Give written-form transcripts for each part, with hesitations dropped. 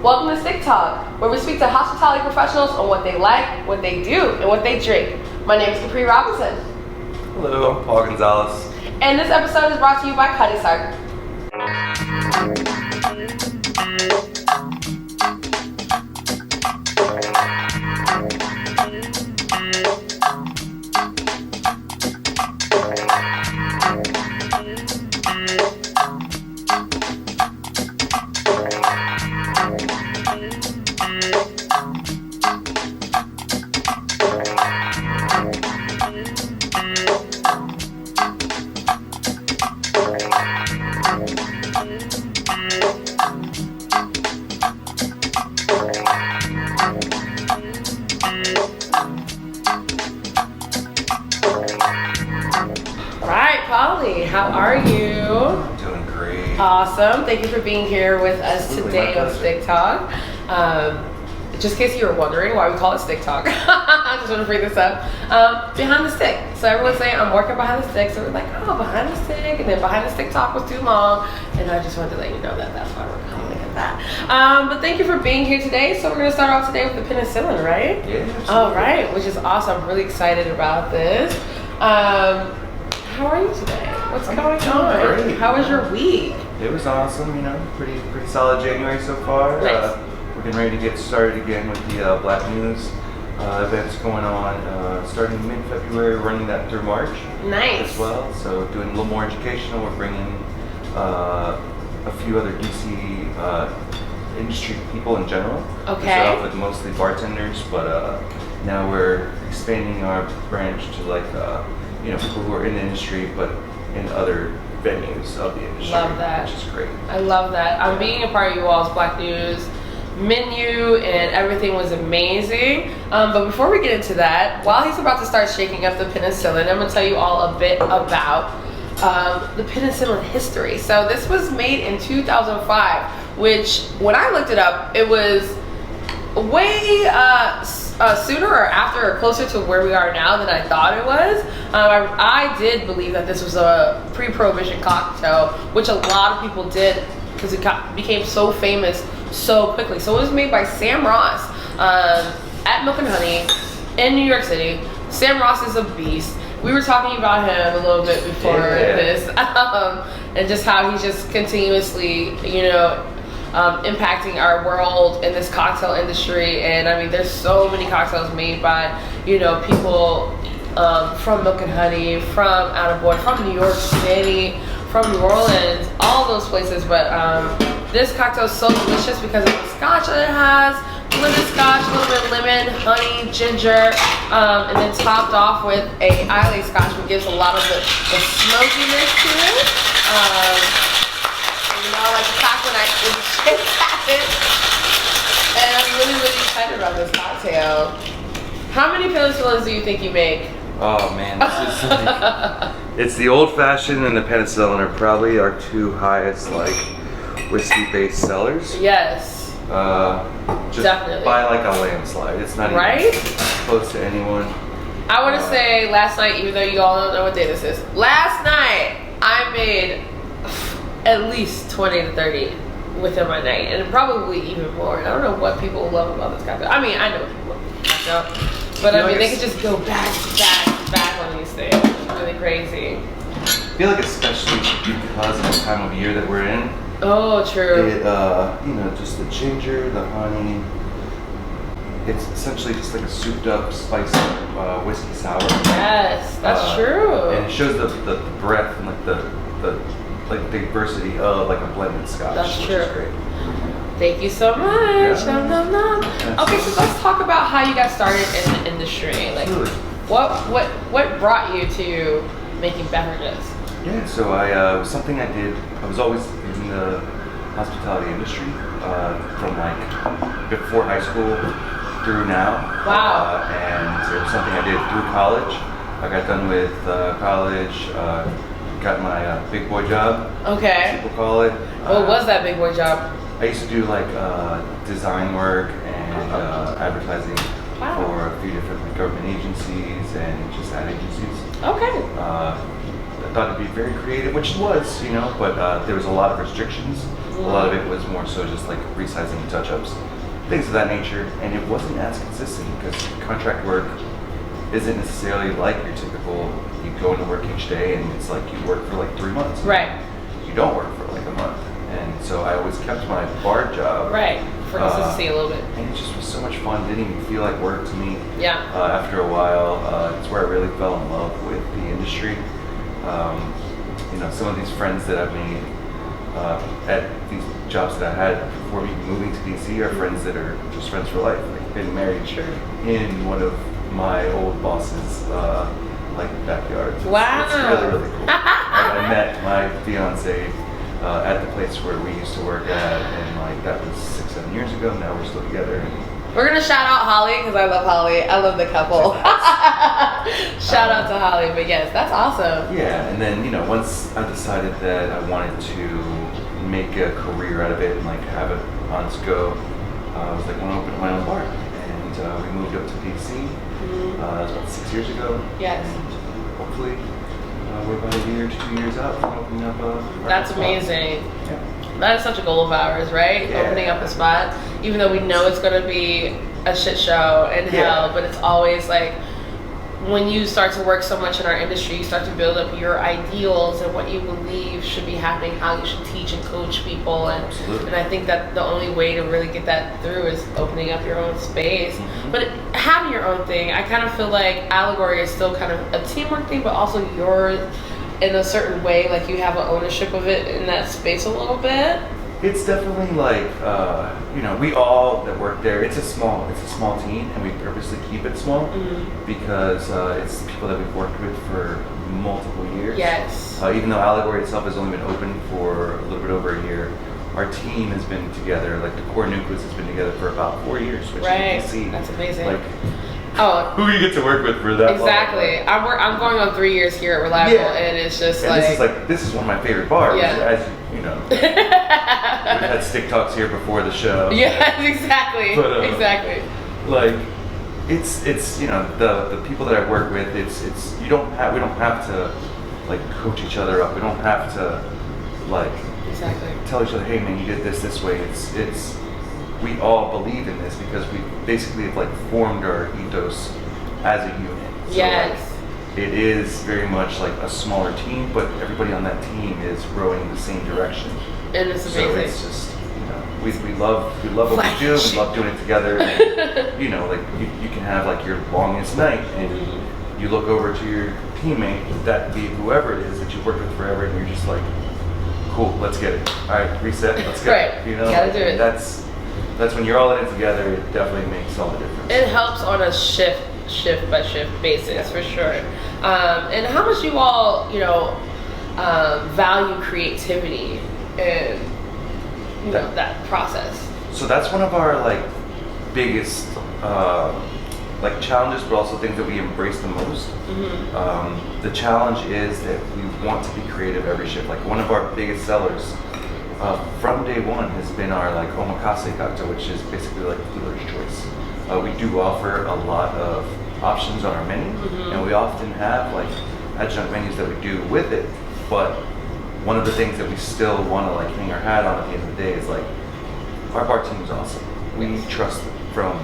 Welcome to StickTalk, where we speak to hospitality professionals on what they like, what they do, and what they drink. My name is Kapri Robinson. Hello, I'm Paul Gonzalez. And this episode is brought to you by Cuddy Sark. How are you? I'm doing great. Awesome. Thank you for being here with us today on StickTalk. Just in case you were wondering why we call it StickTalk, I just want to bring this up. Behind the stick. So everyone's saying I'm working behind the stick. So we're like, oh, behind the stick. And then behind the stick talk was too long. And I just wanted to let you know that that's why we're calling it that. But thank you for being here today. So we're going to start off today with the penicillin, right? Yeah. All right, which is awesome. I'm really excited about this. How are you today? What's going on? Great. How was your week? It was awesome, you know, pretty solid January so far. Nice. We're getting ready to get started again with the Black News events going on starting mid-February, running that through March. Nice. As well, so doing a little more educational. We're bringing a few other DC industry people in general. Okay. We start off with mostly bartenders, but now we're expanding our branch to like people who are in the industry, but in other venues of the industry. Love that. Which is great. I love that. I'm being a part of you all's Black News menu, and everything was amazing. But before we get into that, while he's about to start shaking up the penicillin, I'm going to tell you all a bit about the penicillin history. So this was made in 2005, which when I looked it up, it was way sooner or after or closer to where we are now than I thought it was. I did believe that this was a pre-prohibition cocktail, which a lot of people did because it became so famous so quickly. So it was made by Sam Ross at Milk and Honey in New York City. Sam Ross is a beast. We were talking about him a little bit before this, and just how he's just continuously, impacting our world in this cocktail industry. And I mean, there's so many cocktails made by, people from Milk and Honey, from Attaboy, from New York City, from New Orleans, all those places. But this cocktail is so delicious because of the scotch that it has. Lemon scotch, a little bit of lemon, honey, ginger, and then topped off with a Islay scotch, which gives a lot of the smokiness to it. I like to talk when shit happens. And I'm really, really excited about this cocktail. How many penicillins do you think you make? Oh man, this is like, it's the old fashioned and the penicillin are probably our two highest whiskey based sellers. Yes. Just definitely. By like a landslide. It's not even close to anyone. I want to say last night, even though you all don't know what day this is, last night I made at least 20 to 30 within my night, and probably even more. And I don't know what people love about this cocktail. I mean, I know what people love about this cocktail, but I mean, they could just go back to back to back on these things. It's really crazy. I feel like especially because of the time of year that we're in. Oh, true. It, just the ginger, the honey. It's essentially just like a souped up, spicy whiskey sour. Yes, that's true. And it shows the breadth and the diversity of like a blended scotch. That's which true. Is great. Thank you so much. Yeah. Nom, nom, nom. Okay, so let's talk about how you got started in the industry. Like, what brought you to making beverages? Yeah, so I was something I did. I was always in the hospitality industry from before high school through now. Wow. And it was something I did through college. I got done with college, got my big boy job. Okay. People call it. What was that big boy job? I used to do design work and advertising for a few different government agencies and just ad agencies. Okay. I thought it'd be very creative, which it was, but there was a lot of restrictions A lot of it was more so just like resizing and touch-ups, things of that nature, and it wasn't as consistent because contract work isn't necessarily like your typical, you go into work each day and it's like you work for like 3 months. Right. You don't work for like a month. And so I always kept my bar job. Right. For consistency a little bit. And it just was so much fun. Didn't even feel like work to me. Yeah. After a while, it's where I really fell in love with the industry. You know, some of these friends that I've made at these jobs that I had before me moving to DC are friends that are just friends for life. Like been married in one of my old boss's like backyards. Wow. It's really, really cool. And I met my fiance at the place where we used to work at, and like that was 6-7 years ago. Now we're still together. We're gonna shout out Holly because I love Holly. I love the couple. Shout out to Holly, but yes, that's awesome. Yeah, and then, you know, once I decided that I wanted to make a career out of it and like have it on its go, I was like, I want to open my own bar, and we moved up to DC. That was about 6 years ago. Yes. And hopefully, we're about a year to 2 years out from opening up a. That's amazing. Yeah. That is such a goal of ours, right? Yeah. Opening up a spot, even though we know it's going to be a shit show and hell, but it's always like when you start to work so much in our industry, you start to build up your ideals and what you believe should be happening, how you should teach and coach people, and I think that the only way to really get that through is opening up your own space. But having your own thing, I kind of feel like Allegory is still kind of a teamwork thing, but also yours in a certain way, like you have an ownership of it in that space a little bit. It's definitely like, you know, we all that work there, it's a small team, and we purposely keep it small because it's people that we've worked with for multiple years. Yes. Even though Allegory itself has only been open for a little bit over a year, our team has been together, like the core nucleus has been together for about 4 years, which you can see. That's amazing. Like, who you get to work with for that exactly. long. I'm going on 3 years here at Reliable, and it's just and this is one of my favorite bars. Yeah. As you know, we've had StickTalks here before the show. Yes, exactly. But, exactly. Like, it's you know, the people that I work with. It's we don't have to like coach each other up. We don't have to like tell each other, hey man, you did this way. It's we all believe in this because we basically have like formed our ethos as a unit. So yes. Like, it is very much like a smaller team, but everybody on that team is rowing in the same direction. And it's amazing. So it's just, you know, we love what we do. We love doing it together. And, you know, like you can have like your longest night, and you look over to your teammate, that be whoever it is that you've worked with forever, and you're just like, cool, let's get it. All right, reset, let's get it. You know, gotta do it. That's when you're all in it together. It definitely makes all the difference. It helps on a shift by shift basis for sure. And how much you all, you know, value creativity and that process. So that's one of our like biggest like challenges, but also things that we embrace the most. The challenge is that we want to be creative every shift. Like one of our biggest sellers from day one has been our like omakase cocktail, which is basically like dealer's choice. We do offer a lot of options on our menu, and we often have like adjunct menus that we do with it. But one of the things that we still want to like hang our hat on at the end of the day is like our bar team is awesome. We trust them, from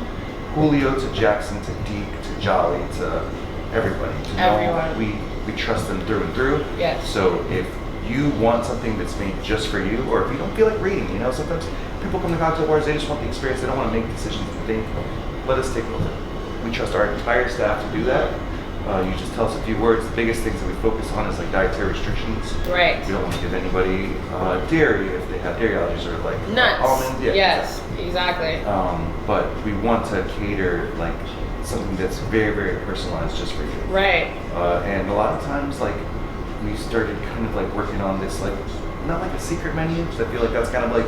Julio to Jackson to Deke to Jolly to everybody. Everyone. We trust them through and through. Yes. So if you want something that's made just for you, or if you don't feel like reading, you know, sometimes people come to cocktail bars, they just want the experience, they don't want to make decisions and think, let us take over. We trust our entire staff to do that. You just tell us a few words. The biggest things that we focus on is like dietary restrictions. Right. We don't want to give anybody dairy if they have dairy allergies, or like nuts. Almonds. Yeah, yes, exactly. But we want to cater like something that's very, very personalized just for you. Right. And a lot of times, like, we started kind of like working on this, like, not like a secret menu, because I feel like that's kind of like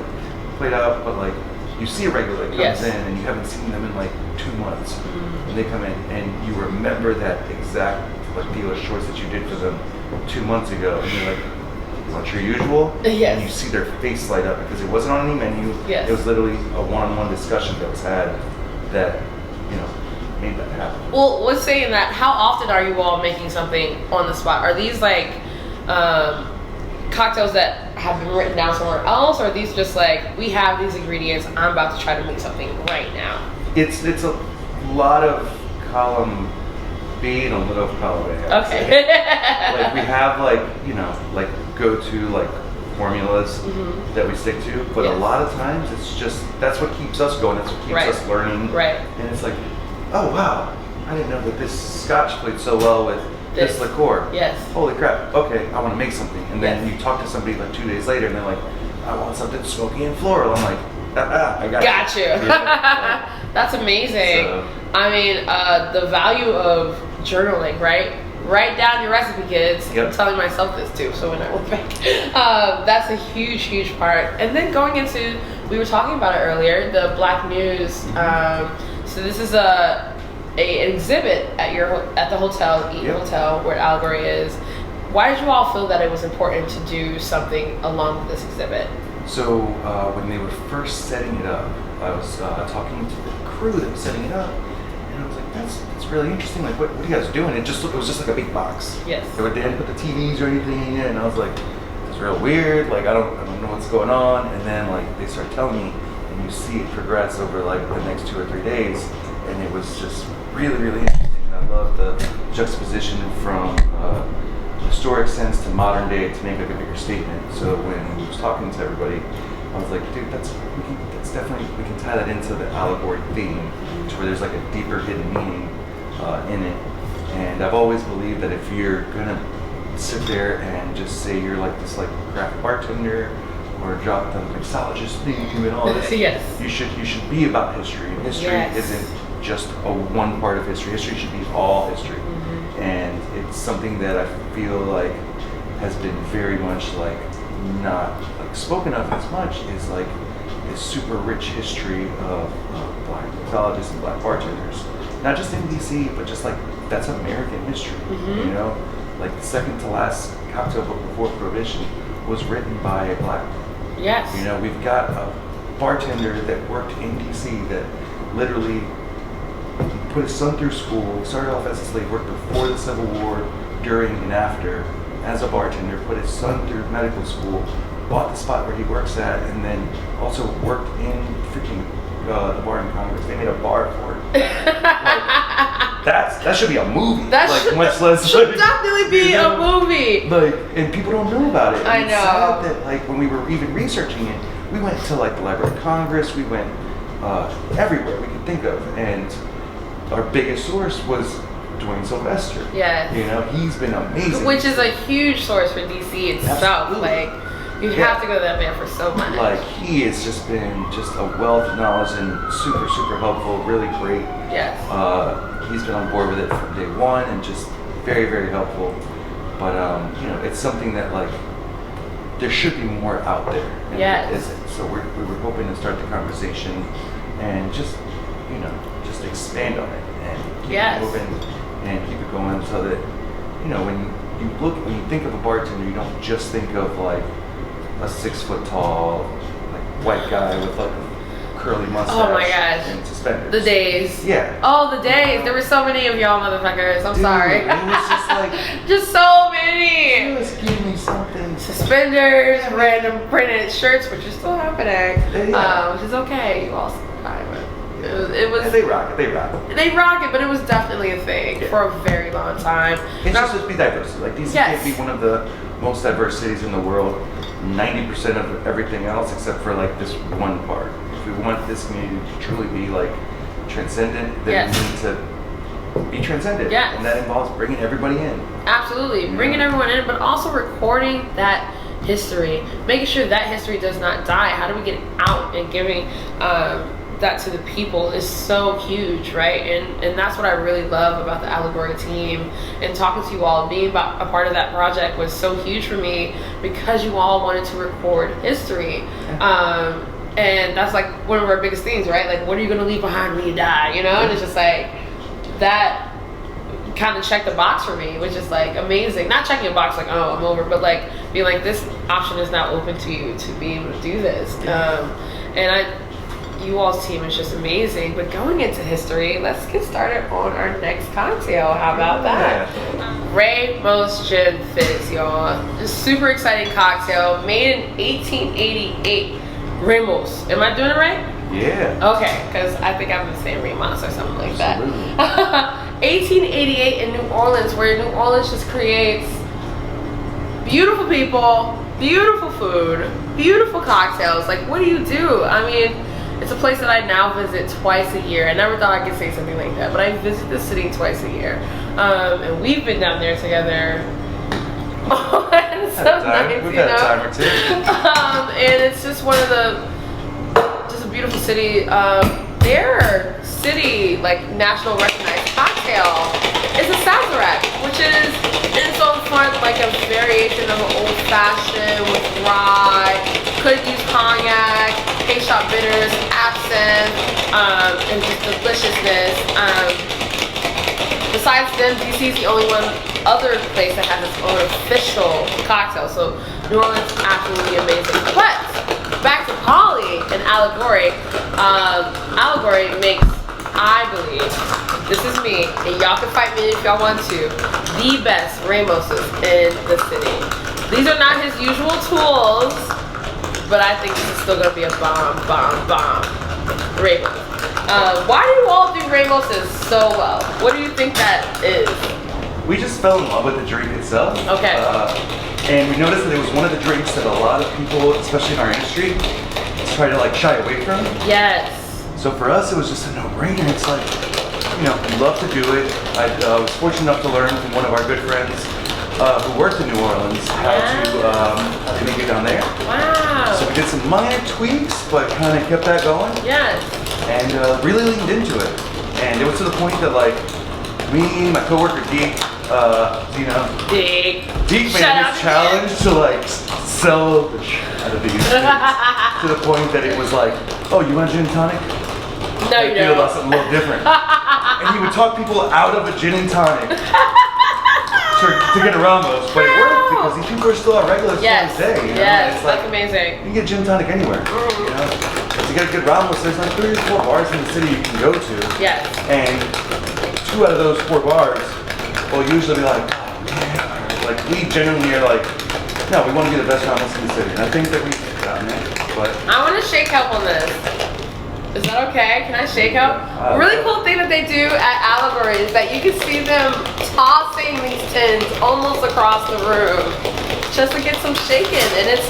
played out, but like you see a regular that comes in and you haven't seen them in like 2 months, and they come in and you remember that exact like dealer's choice that you did for them 2 months ago, and you're like, you want your usual? Yes. And you see their face light up because it wasn't on any menu. Yes. It was literally a one-on-one discussion that was had that, you know, made that happen. Well, let's say in that, how often are you all making something on the spot? Are these like cocktails that have been written down somewhere else, or are these just like, we have these ingredients, I'm about to try to make something right now? It's a lot of column B and a little of column A. Okay. Like we have like, you know, like go-to like formulas that we stick to, but a lot of times it's just, that's what keeps us going, that's what keeps us learning. Right. And it's like, oh wow, I didn't know that this scotch played so well with this liqueur. Yes. Holy crap, okay, I want to make something. And then you talk to somebody like 2 days later and they're like, I want something smoky and floral. I'm like, I got you. That's amazing. So, I mean, the value of journaling, right? Write down your recipe, kids. I'm telling myself this too, so when I look back. That's a huge, huge part. And then going into, we were talking about it earlier, the Black Muse. So this is an exhibit at the hotel, Eaton Hotel, where Allegory is. Why did you all feel that it was important to do something along with this exhibit? So when they were first setting it up, I was talking to the crew that was setting it up, and I was like, that's really interesting. Like, what are you guys doing? It was just like a big box. Yes. They didn't put the TVs or anything in it, and I was like, it's real weird. Like, I don't know what's going on. And then like they started telling me, and you see it progress over like the next 2 or 3 days, and it was just really, really interesting. And I love the juxtaposition from historic sense to modern day to make like a bigger statement. So when we was talking to everybody, I was like, dude, we can tie that into the allegory theme, to where there's like a deeper hidden meaning in it. And I've always believed that if you're gonna sit there and just say you're like this like craft bartender, or drop the mixologist theme and all this, you should be about history. And history isn't just a one part of history. History should be all history. And it's something that I feel like has been very much like not like spoken of as much, is like this super rich history of Black mixologists and Black bartenders, not just in DC, but just like that's American history. You know, like the second to last cocktail book before Prohibition was written by a Black man. Yes. You know, we've got a bartender that worked in DC that literally put his son through school. He started off as a slave, worked before the Civil War, during and after, as a bartender, put his son through medical school, bought the spot where he works at, and then also worked in freaking the bar in Congress. They made a bar for it. Like, that should be a movie. That should definitely be a movie. Like, and people don't know about it. I know. It's sad that like when we were even researching it, we went to like the Library of Congress. We went everywhere we could think of, and our biggest source was Dwayne Sylvester. Yes. You know, he's been amazing. Which is a huge source for DC itself. Absolutely. Like, you have to go to that man for so much. Like, he has just been just a wealth of knowledge and super, super helpful, really great. Yes. He's been on board with it from day one and just very, very helpful. But, you know, it's something that, like, there should be more out there. And there isn't. So we were hoping to start the conversation and just, you know, just expand on it and keep it moving and keep it going, so that, you know, when you think of a bartender, you don't just think of like a 6 foot tall, like white guy with like a curly mustache. Oh my gosh. And suspenders. The days. Yeah. Oh, the days. There were so many of y'all motherfuckers. I'm sorry. It was just like just so many. Just give me something. Suspenders, random printed shirts, which is still happening. Which is okay. You all survived. It was. They rock it. They rock it. They rock it, but it was definitely a thing for a very long time. It's just be diverse. Like DC can't be one of the most diverse cities in the world. 90% of everything else, except for like this one part. If we want this community to truly be like transcendent, then we need to be transcendent. Yes. And that involves bringing everybody in. Absolutely, bringing everyone in, but also recording that history, making sure that history does not die. How do we get out and giving that to the people is so huge, right? And that's what I really love about the Allegory team, and talking to you all, being a part of that project was so huge for me, because you all wanted to record history. And that's like one of our biggest things, right? Like, what are you gonna leave behind when you die, you know? And it's just like, that kind of checked the box for me, which is like amazing. Not checking a box like, oh, I'm over, but like being like, this option is now open to you to be able to do this. And you all's team is just amazing. But going into history, let's get started on our next cocktail. How about that? Ramos Gin Fizz, y'all. Just super exciting cocktail made in 1888. Ramos. Am I doing it right? Yeah. Okay, because I think I've been saying Ramos or something like that. 1888 in New Orleans, where New Orleans just creates beautiful people, beautiful food, beautiful cocktails. Like, what do you do? I mean, it's a place that I now visit twice a year. I never thought I could say something like that, but I visit the city twice a year. And we've been down there together. We've had a time or two. And it's just one of just a beautiful city. Their city, like, national recognized cocktail is a sazerac, which is in its own front like a variation of an old fashioned with rye. Could use cognac, K-shot bitters, absinthe, and just deliciousness. Besides them, DC is the only other place that has its own official cocktail. So New Orleans is absolutely amazing. But back to Pauly and Allegory. Allegory makes, I believe, this is me, and y'all can fight me if y'all want to, the best Ramoses in the city. These are not his usual tools, but I think this is still gonna be a bomb Ramos. Why do you all do Ramoses so well? What do you think that is? We just fell in love with the drink itself. Okay. And we noticed that it was one of the drinks that a lot of people, especially in our industry, try to like shy away from. Yes. So for us, it was just a no-brainer. It's like, you know, we love to do it. I was fortunate enough to learn from one of our good friends who worked in New Orleans how to make it down there. Wow. So we did some minor tweaks, but kind of kept that going. Yes. And really leaned into it. And it was to the point that like me, my coworker Deke, you know, Deke made this challenge to like sell the shit out of these things to the point that it was like, oh, you want a gin and tonic? No, you don't. About something a little different. And he would talk people out of a gin and tonic to get a Ramos, but it worked because these people are still at regular to this day. You know? Yes, it's like, that's amazing. You can get gin and tonic anywhere. You know, if you get a good Ramos, there's like 3 or 4 bars in the city you can go to. Yes. And 2 out of those 4 bars will usually be like, oh man, like we genuinely are like, no, we want to be the best Ramos in the city. And I think that we've gotten it. But I want to shake help on this. Is that okay? Can I shake up? A really cool thing that they do at Allegory is that you can see them tossing these tins almost across the room just to get some shaken. And it's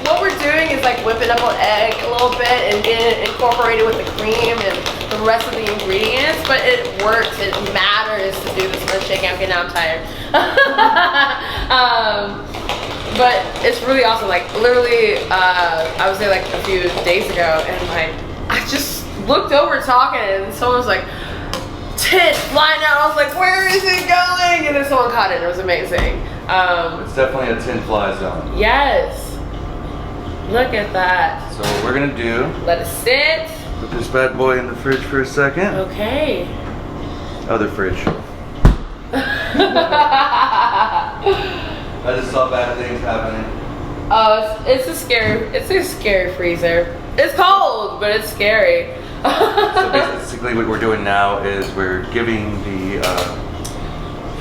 what we're doing is like whipping up an egg a little bit and getting it incorporated with the cream and the rest of the ingredients. But it works. It matters to do this much shaking. Okay, now I'm tired. But it's really awesome. Like literally, I was there like a few days ago, and like I just looked over talking, and someone was like, "Tit flying out." I was like, "Where is it going?" And then someone caught it. It was amazing. it's definitely a 10 fly zone. Yes. Look at that. So what we're gonna do? Let it sit. Put this bad boy in the fridge for a second. Okay. Other fridge. I just saw bad things happening. Oh, it's a scary freezer. It's cold, but it's scary. So basically what we're doing now is we're giving the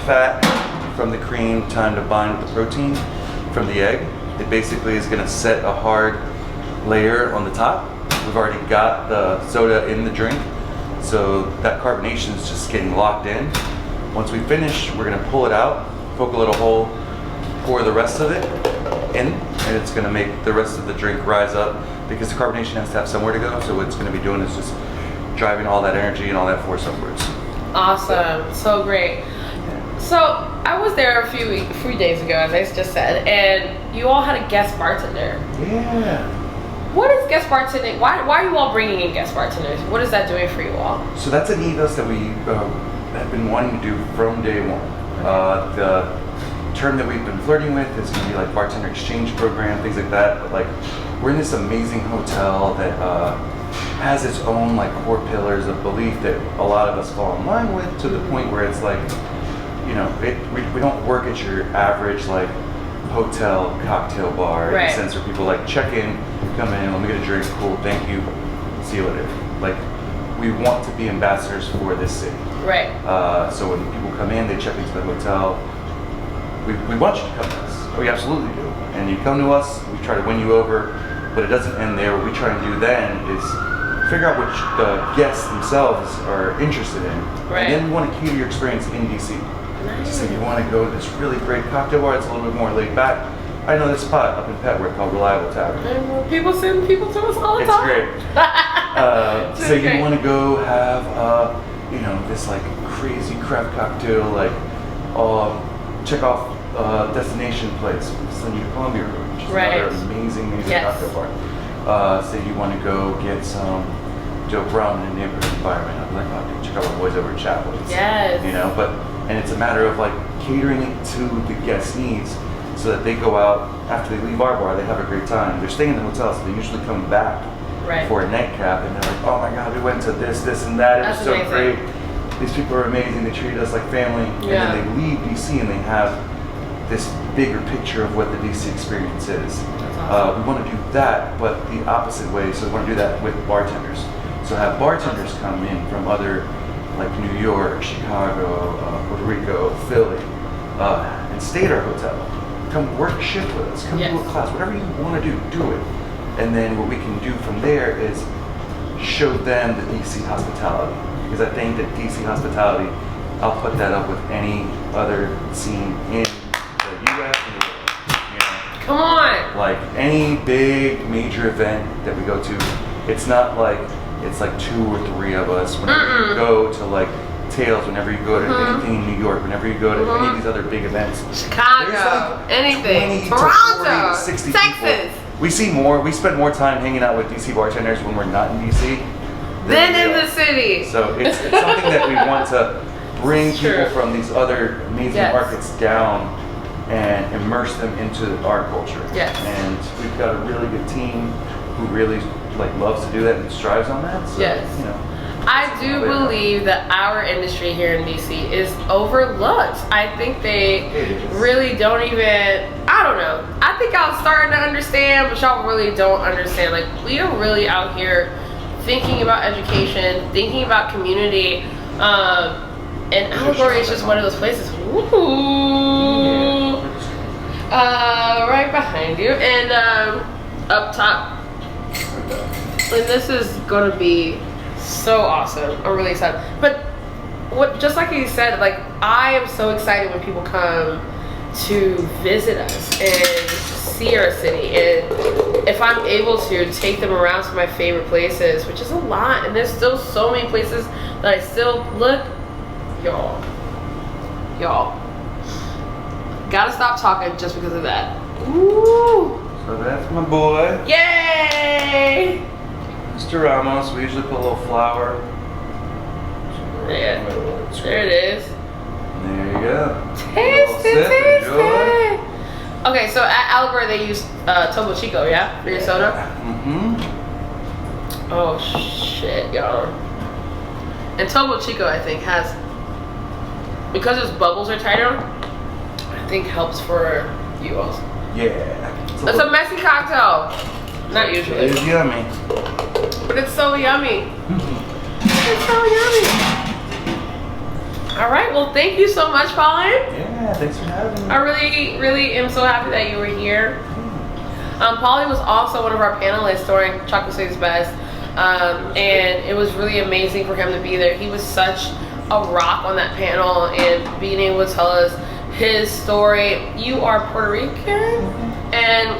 fat from the cream time to bind with the protein from the egg. It basically is going to set a hard layer on the top. We've already got the soda in the drink, so that carbonation is just getting locked in. Once we finish, we're going to pull it out, poke a little hole, pour the rest of it in, and it's going to make the rest of the drink rise up because the carbonation has to have somewhere to go. So what it's going to be doing is just driving all that energy and all that force upwards. Awesome, so great. So I was there a few days ago, as I just said, and you all had a guest bartender. Yeah. What is guest bartending? Why are you all bringing in guest bartenders? What is that doing for you all? So that's an ethos that we have been wanting to do from day one. The term that we've been flirting with is going to be like bartender exchange program, things like that. But like we're in this amazing hotel that has its own like core pillars of belief that a lot of us fall in line with, to the point where it's like, you know, we don't work at your average like hotel cocktail bar, right, in the sense where people like check in, come in, let me get a drink, cool, thank you, conciliative. Like, we want to be ambassadors for this city. Right. So when people come in, they check into the hotel. We want you to come to us. We absolutely do. And you come to us, we try to win you over, but it doesn't end there. What we try to do then is figure out what the guests themselves are interested in. Right. And then we want to cater your experience in DC. Nice. So you want to go to this really great cocktail bar, it's a little bit more laid back. I know this spot up in Petworth called Reliable Tavern. And people send people to us all the It's time. great. So you want to go have, you know, this like crazy craft cocktail, like check off destination place. We'll send you to Columbia Road, which is another amazing cocktail bar. Say you want to go get some dope rum in a neighborhood environment. I'd be like, okay, check out my boys over at Chaplin's. Yes. You know, and it's a matter of like catering it to the guest needs, so that they go out after they leave our bar, they have a great time. They're staying in the hotel, so they usually come back for a nightcap, and they're like, oh my God, we went to this, and that. It was so great. These people are amazing. They treat us like family. Yeah. And then they leave DC and they have this bigger picture of what the DC experience is. Awesome. We want to do that, but the opposite way. So we want to do that with bartenders. So have bartenders come in from other, like New York, Chicago, Puerto Rico, Philly, and stay at our hotel. Come work a shift with us. Come do a class. Whatever you want to do it. And then what we can do from there is show them the DC hospitality. Because I think that DC hospitality, I'll put that up with any other scene in the US and the world. You know? Come on! Like any big major event that we go to, it's not like it's like 2 or 3 of us. Whenever you go to like Tales, whenever you go to anything in New York, whenever you go to any of these other big events, Chicago, like anything, 20 to 40 Toronto, to 60 Texas. People. We spend more time hanging out with DC bartenders when we're not in DC than in the city. So it's something that we want to bring people from these other amazing markets down and immerse them into our culture. Yes. And we've got a really good team who really like loves to do that and strives on that. So, you know. I do believe that our industry here in DC is overlooked. I think they really don't even, I don't know. I think I'm starting to understand, but y'all really don't understand. Like, we are really out here thinking about education, thinking about community, and Allegory is just one of those places. Woo! Right behind you, and up top. And this is gonna be so awesome. I'm really excited. But what, just like you said, like, I am so excited when people come to visit us and see our city, and if I'm able to take them around to my favorite places, which is a lot, and there's still so many places that I still look. Y'all gotta stop talking just because of that. Ooh. So that's my boy. Yay! Mr. Ramos. We usually put a little flour. Yeah. There it is. There you go. Taste it. Okay, so at Allegory they use Topo Chico, yeah? For your soda? Mm-hmm. Oh shit, y'all. And Topo Chico, I think, has, because its bubbles are tighter, I think helps for you also. Yeah. It's a messy cocktail. Not usually. It's yummy. But it's so yummy. It's so yummy. All right, well, thank you so much, Pauly. Yeah, thanks for having me. I really, really am so happy that you were here. Pauly was also one of our panelists during Chocolate City's Best, and it was really amazing for him to be there. He was such a rock on that panel, and being able to tell us his story. You are Puerto Rican, and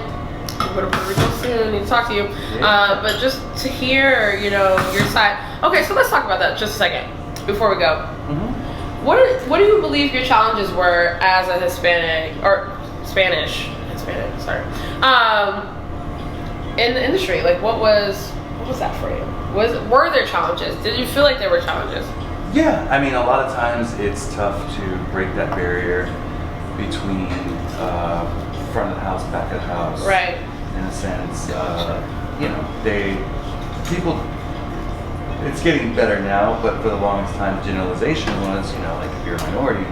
I'm going to Puerto Rico soon. I need to talk to you, but just to hear, you know, your side. Okay, so let's talk about that just a second before we go. What do you believe your challenges were as a Hispanic or Spanish, sorry, in the industry? Like, what was that for you? Were there challenges? Did you feel like there were challenges? Yeah, I mean, a lot of times it's tough to break that barrier between front of the house, back of the house. Right. In a sense, you know, people. It's getting better now, but for the longest time, the generalization was, you know, like if you're a minority,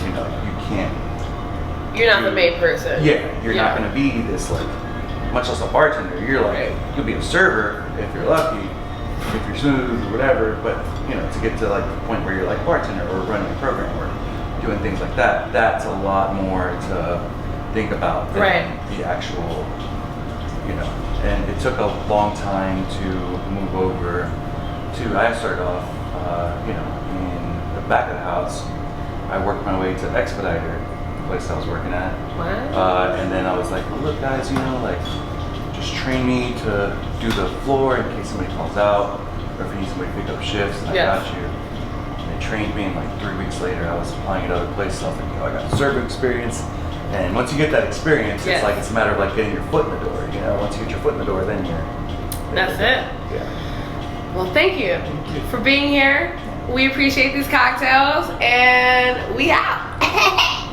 you know, you can't. You're not the main person. Yeah, you're not going to be this, like, much less a bartender. You're like, you'll be a server if you're lucky, smooth or whatever, but you know, to get to like the point where you're like bartender or running a program or doing things like that, that's a lot more to think about than the actual, you know. And it took a long time to move over to, I started off, you know, in the back of the house. I worked my way to Expediter, the place I was working at. And then I was like, well, look guys, you know, like, just train me to do the floor in case somebody calls out, or if you need somebody to pick up shifts, and I got you. And they trained me, and like 3 weeks later, I was applying at other places. I was like, you know, I got server experience. And once you get that experience, it's like, it's a matter of like getting your foot in the door, you know? Once you get your foot in the door, then you're... That's it. Yeah. Well, thank you for being here. We appreciate these cocktails, and we out.